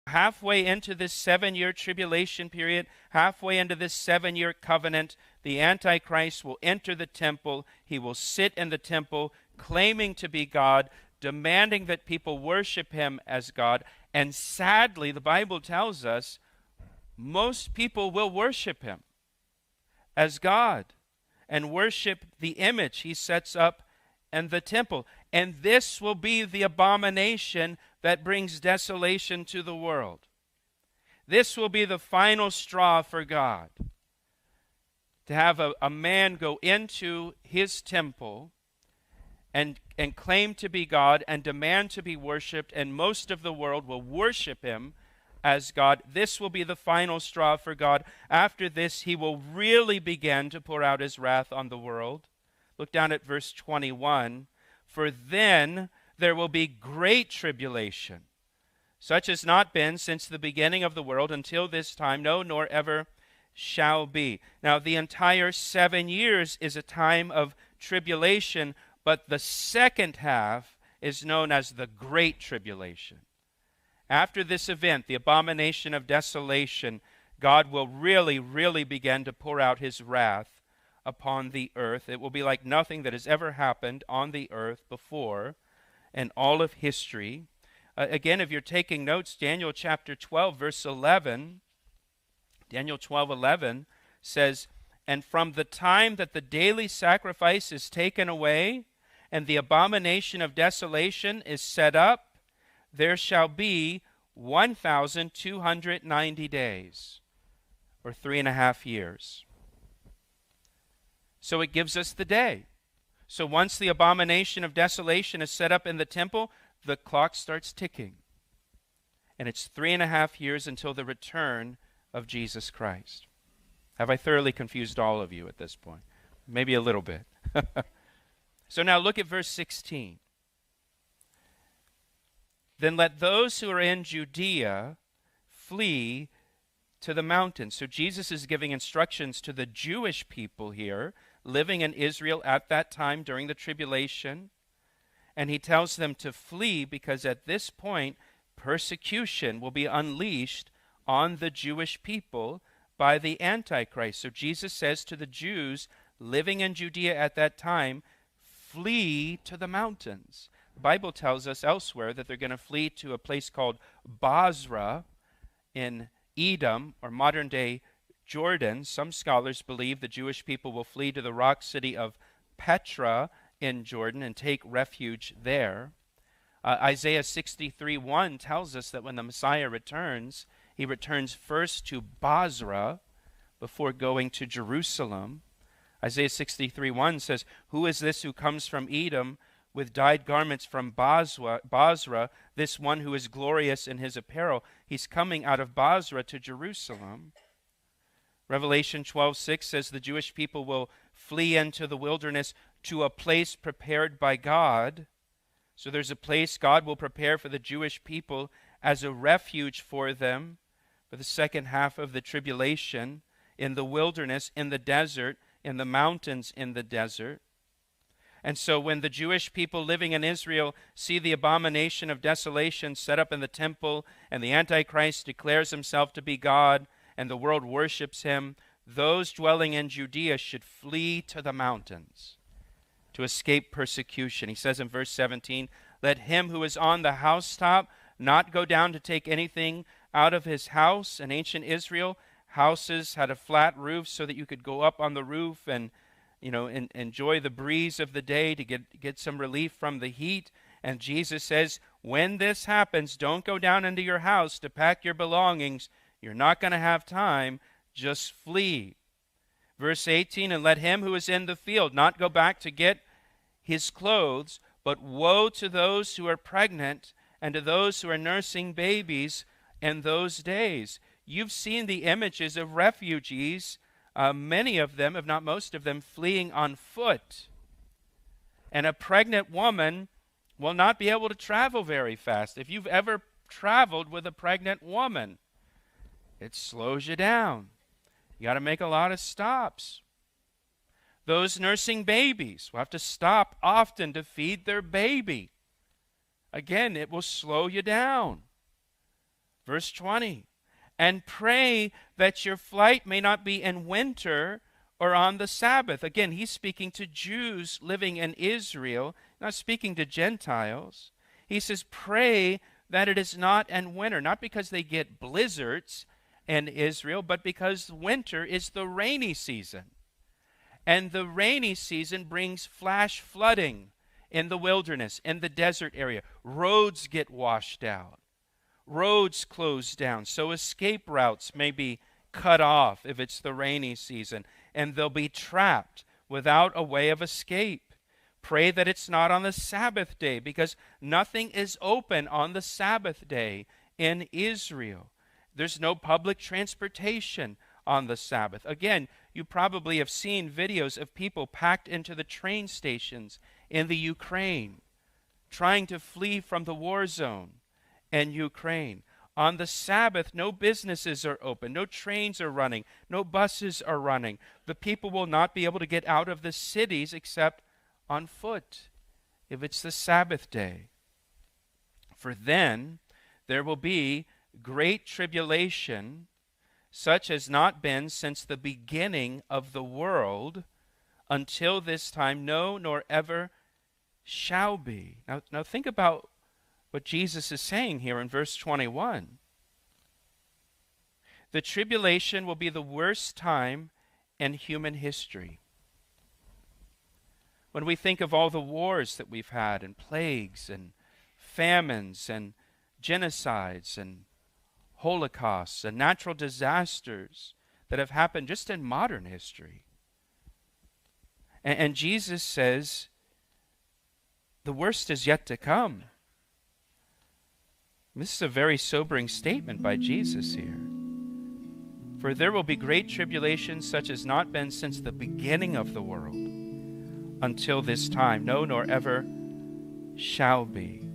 halfway into this 7-year tribulation period, halfway into this 7-year covenant, the Antichrist will enter the temple. He will sit in the temple claiming to be God, demanding that people worship him as God. And sadly, the Bible tells us, most people will worship him as God and worship the image he sets up in the temple. And this will be the abomination that brings desolation to the world. This will be the final straw for God. To have a man go into his temple and claim to be God and demand to be worshipped, and most of the world will worship him as God. This will be the final straw for God. After this, he will really begin to pour out his wrath on the world. Look down at verse 21. For then there will be great tribulation, such has not been since the beginning of the world until this time, no, nor ever shall be. Now, the entire 7 years is a time of tribulation, but the second half is known as the Great Tribulation. After this event, the abomination of desolation, God will really, really begin to pour out his wrath upon the earth. It will be like nothing that has ever happened on the earth before in all of history. Again, if you're taking notes, Daniel chapter 12, verse 11, Daniel 12:11 says, and from the time that the daily sacrifice is taken away and the abomination of desolation is set up, there shall be 1,290 days, or 3.5 years. So it gives us the day. So once the abomination of desolation is set up in the temple, the clock starts ticking. And it's 3.5 years until the return of Jesus Christ. Have I thoroughly confused all of you at this point? Maybe a little bit. So now look at verse 16. Then let those who are in Judea flee to the mountains. So Jesus is giving instructions to the Jewish people here, living in Israel at that time during the tribulation. And he tells them to flee because at this point, persecution will be unleashed on the Jewish people by the Antichrist. So Jesus says to the Jews living in Judea at that time, flee to the mountains. The Bible tells us elsewhere that they're going to flee to a place called Basra in Edom, or modern-day Jordan. Some scholars believe the Jewish people will flee to the rock city of Petra in Jordan and take refuge there. Isaiah 63:1 tells us that when the Messiah returns, he returns first to Basra before going to Jerusalem. Isaiah 63:1 says, who is this who comes from Edom with dyed garments from Basra, this one who is glorious in his apparel? He's coming out of Basra to Jerusalem. Revelation 12:6 says the Jewish people will flee into the wilderness to a place prepared by God. So there's a place God will prepare for the Jewish people as a refuge for them for the second half of the tribulation, in the wilderness, in the desert, in the mountains in the desert. And so when the Jewish people living in Israel see the abomination of desolation set up in the temple, and the Antichrist declares himself to be God, and the world worships him, those dwelling in Judea should flee to the mountains to escape persecution. He says in verse 17, let him who is on the housetop not go down to take anything out of his house. In ancient Israel, houses had a flat roof so that you could go up on the roof and enjoy the breeze of the day to get some relief from the heat. And Jesus says, when this happens, don't go down into your house to pack your belongings. You're not going to have time. Just flee. Verse 18, and let him who is in the field not go back to get his clothes, but woe to those who are pregnant and to those who are nursing babies in those days. You've seen the images of refugees, many of them, if not most of them, fleeing on foot. And a pregnant woman will not be able to travel very fast. If you've ever traveled with a pregnant woman, it slows you down. You got to make a lot of stops. Those nursing babies will have to stop often to feed their baby. Again, it will slow you down. Verse 20, and pray that your flight may not be in winter or on the Sabbath. Again, he's speaking to Jews living in Israel, not speaking to Gentiles. He says, pray that it is not in winter, not because they get blizzards in Israel, but because winter is the rainy season. And the rainy season brings flash flooding in the wilderness, in the desert area. Roads get washed out. Roads close down. So escape routes may be cut off if it's the rainy season, and they'll be trapped without a way of escape. Pray that it's not on the Sabbath day, because nothing is open on the Sabbath day in Israel. There's no public transportation on the Sabbath. Again, you probably have seen videos of people packed into the train stations in the Ukraine, trying to flee from the war zone in Ukraine. On the Sabbath, no businesses are open, no trains are running, no buses are running. The people will not be able to get out of the cities except on foot if it's the Sabbath day. For then there will be great tribulation, such as not been since the beginning of the world until this time, no, nor ever shall be. Now think about what Jesus is saying here in verse 21. The tribulation will be the worst time in human history. When we think of all the wars that we've had, and plagues, and famines, and genocides, and holocausts, and natural disasters that have happened just in modern history. And Jesus says, the worst is yet to come. This is a very sobering statement by Jesus here. For there will be great tribulation such as not been since the beginning of the world until this time, no, nor ever shall be.